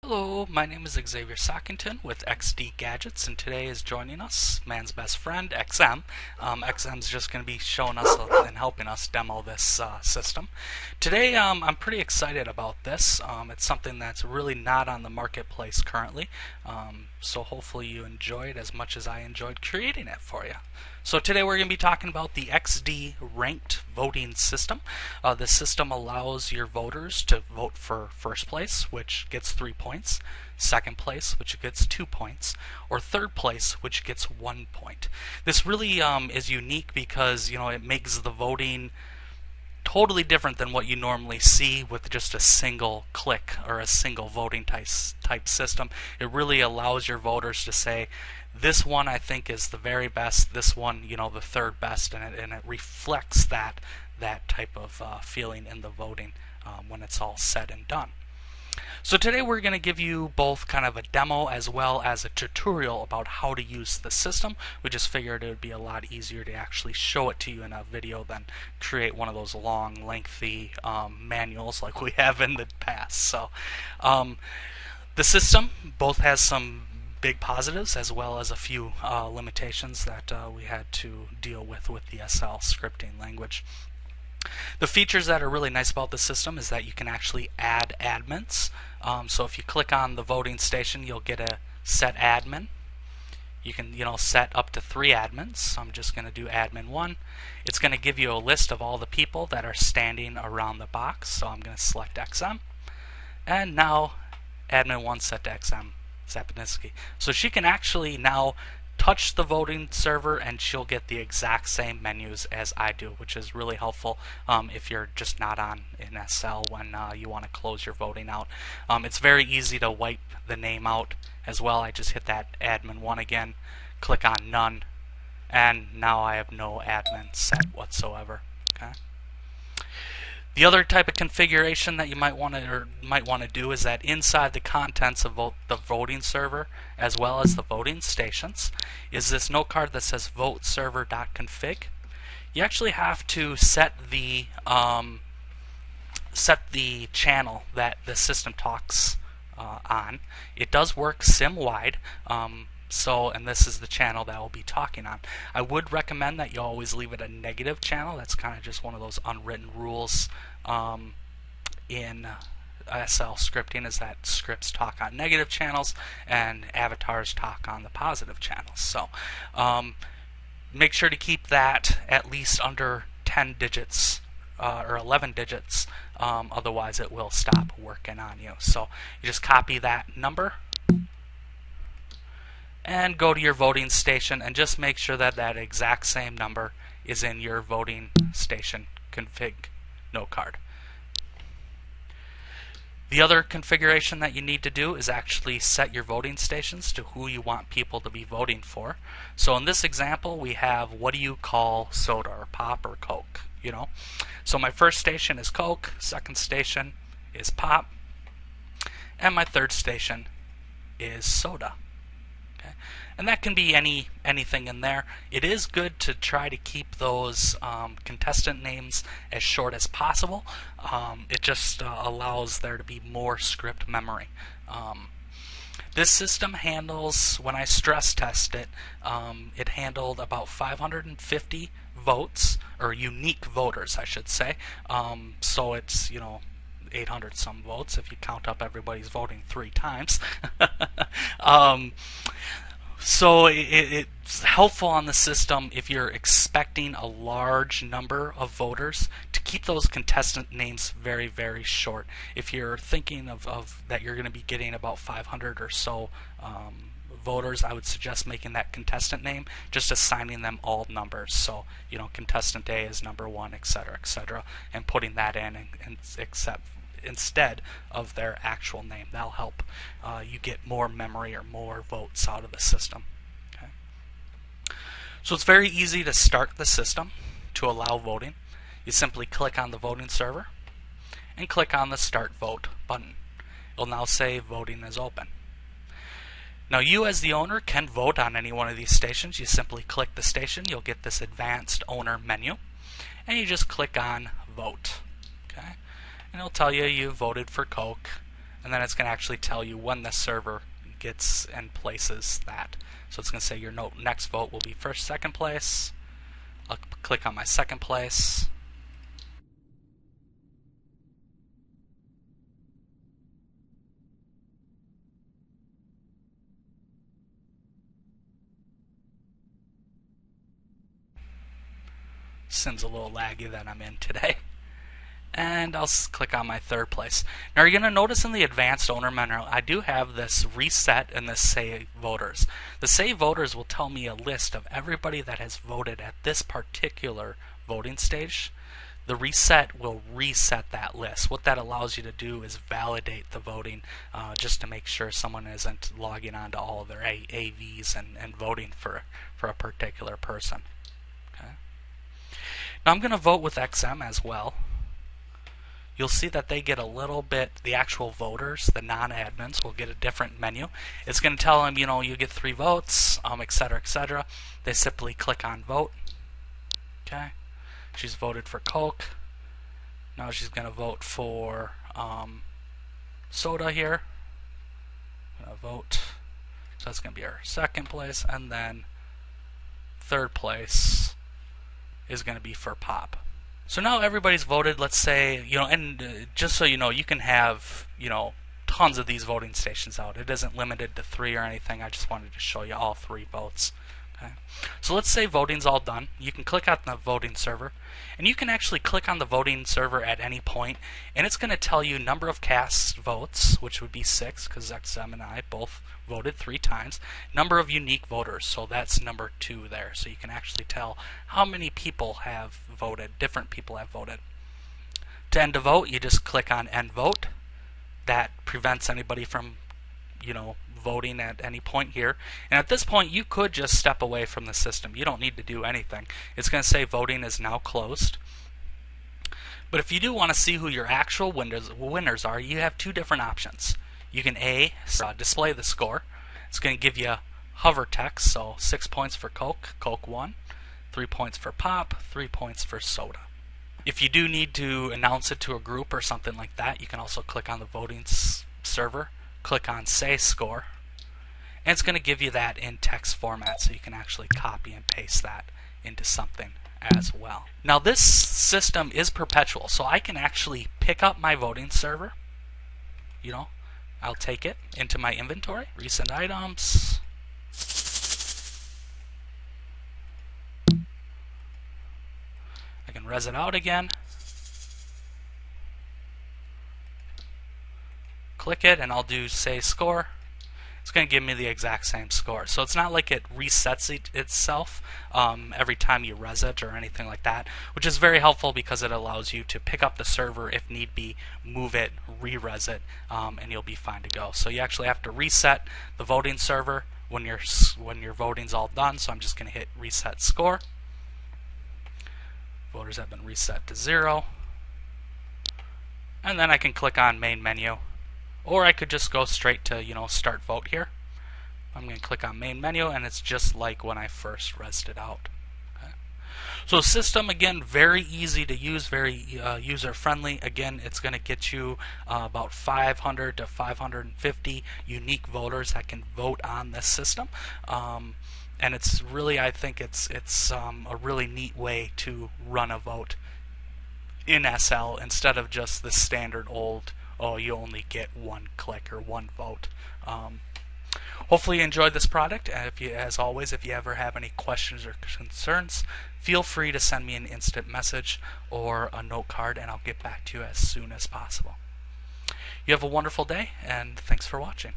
Hello, my name is Xavier with XD Gadgets, and today is joining us man's best friend, XM. XM is just going to be showing us and helping us demo this system. Today, I'm pretty excited about this. It's something that's really not on the marketplace currently, so hopefully you enjoy it as much as I enjoyed creating it for you. So today we're going to be talking about the XD ranked voting system. This system allows your voters to vote for first place, which gets 3 points, second place, which gets 2 points, or third place, which gets 1 point. This really is unique because it makes the voting totally different than what you normally see with just a single click or a single voting type system. It really allows your voters to say, this one I think is the very best, this one, the third best, and it reflects that type of feeling in the voting when it's all said and done. So today we're going to give you both kind of a demo as well as a tutorial about how to use the system. We just figured it would be a lot easier to actually show it to you in a video than create one of those long, lengthy manuals like we have in the past. So the system both has some big positives as well as a few limitations that we had to deal with the SL scripting language. The features that are really nice about the system is that you can actually add admins. So if you click on the voting station, you'll get a set admin. You can set up to 3 admins. So I'm just going to do admin 1. It's going to give you a list of all the people that are standing around the box. So I'm going to select XM. And now admin 1 set to XM Zapiniski. So she can actually now touch the voting server and she'll get the exact same menus as I do, which is really helpful if you're just not on in SL when you want to close your voting out. It's very easy to wipe the name out as well. I just hit that admin 1 again, click on none, and now I have no admin set whatsoever. Okay. The other type of configuration that you might want to do is that inside the contents of the voting server as well as the voting stations is this note card that says vote server.config. You actually have to set the channel that the system talks on. It does work sim-wide. And this is the channel that we'll be talking on. I would recommend that you always leave it a negative channel. That's kind of just one of those unwritten rules in SL scripting, is that scripts talk on negative channels and avatars talk on the positive channels. So make sure to keep that at least under 10 digits or 11 digits, otherwise it will stop working on you. So you just copy that number and go to your voting station and just make sure that that exact same number is in your voting station config note card. The other configuration that you need to do is actually set your voting stations to who you want people to be voting for. So in this example we have, what do you call soda, or pop, or Coke? So my first station is Coke, second station is pop, and my third station is soda. And that can be anything in there. It is good to try to keep those contestant names as short as possible. It just allows there to be more script memory. This system handles, when I stress test it, it handled about 550 votes, or unique voters I should say. So it's 800 some votes if you count up everybody's voting 3 times. So it's helpful on the system if you're expecting a large number of voters to keep those contestant names very, very short. If you're thinking of that you're going to be getting about 500 or so voters, I would suggest making that contestant name, just assigning them all numbers. So contestant A is number 1, etc., and putting that in and instead of their actual name. That'll help you get more memory or more votes out of the system. Okay. So it's very easy to start the system to allow voting. You simply click on the voting server and click on the Start Vote button. It'll now say voting is open. Now you as the owner can vote on any one of these stations. You simply click the station, you'll get this advanced owner menu, and you just click on vote. Okay. And it'll tell you you voted for Coke, and then it's going to actually tell you when the server gets and places that. So it's going to say your next vote will be first, second place. I'll click on my second place. Sim's a little laggy that I'm in today. And I'll click on my third place. Now you're going to notice in the advanced owner menu, I do have this reset and this save voters. The save voters will tell me a list of everybody that has voted at this particular voting stage. The reset will reset that list. What that allows you to do is validate the voting, just to make sure someone isn't logging on to all of their AVs and voting for a particular person. Okay. Now I'm going to vote with XM as well. You'll see that they get a little bit, the actual voters, the non-admins, will get a different menu. It's going to tell them, you know, you get 3 votes, etc., etc. They simply click on vote. Okay. She's voted for Coke. Now she's going to vote for soda here. I'm going to vote. So that's going to be her second place. And then third place is going to be for pop. So now everybody's voted, let's say, you know, and just so you know, you can have, you know, tons of these voting stations out. It isn't limited to 3 or anything. I just wanted to show you all 3 votes. Okay. So let's say voting's all done. You can click on the voting server, and you can actually click on the voting server at any point, and it's going to tell you number of cast votes, which would be 6, because XM and I both voted 3 times. Number of unique voters, so that's number 2 there. So you can actually tell how many people have voted, different people have voted. To end a vote, you just click on end vote. That prevents anybody from, you know, voting at any point here. And at this point, you could just step away from the system. You don't need to do anything. It's going to say voting is now closed. But if you do want to see who your actual winners are, you have 2 different options. You can display the score. It's going to give you hover text, so 6 points for Coke, Coke won, 3 points for pop, 3 points for soda. If you do need to announce it to a group or something like that, you can also click on the voting server, click on say score, and it's going to give you that in text format, so you can actually copy and paste that into something as well. Now this system is perpetual, so I can actually pick up my voting server, you know, I'll take it into my inventory, recent items, I can res it out again, click it, and I'll do say score. It's going to give me the exact same score. So it's not like it resets itself every time you res it or anything like that, which is very helpful because it allows you to pick up the server if need be, move it, re-res it, and you'll be fine to go. So you actually have to reset the voting server when your voting's all done. So I'm just going to hit reset score. Voters have been reset to 0. And then I can click on main menu. Or I could just go straight to, you know, start vote here. I'm going to click on main menu, and it's just like when I first resed it out. Okay. So system, again, very easy to use, very user-friendly. Again, it's going to get you about 500 to 550 unique voters that can vote on this system. And it's really, I think it's a really neat way to run a vote in SL instead of just the standard old, oh, you only get 1 click or 1 vote. Hopefully you enjoyed this product, and as always, if you ever have any questions or concerns, feel free to send me an instant message or a note card, and I'll get back to you as soon as possible. You have a wonderful day, and thanks for watching.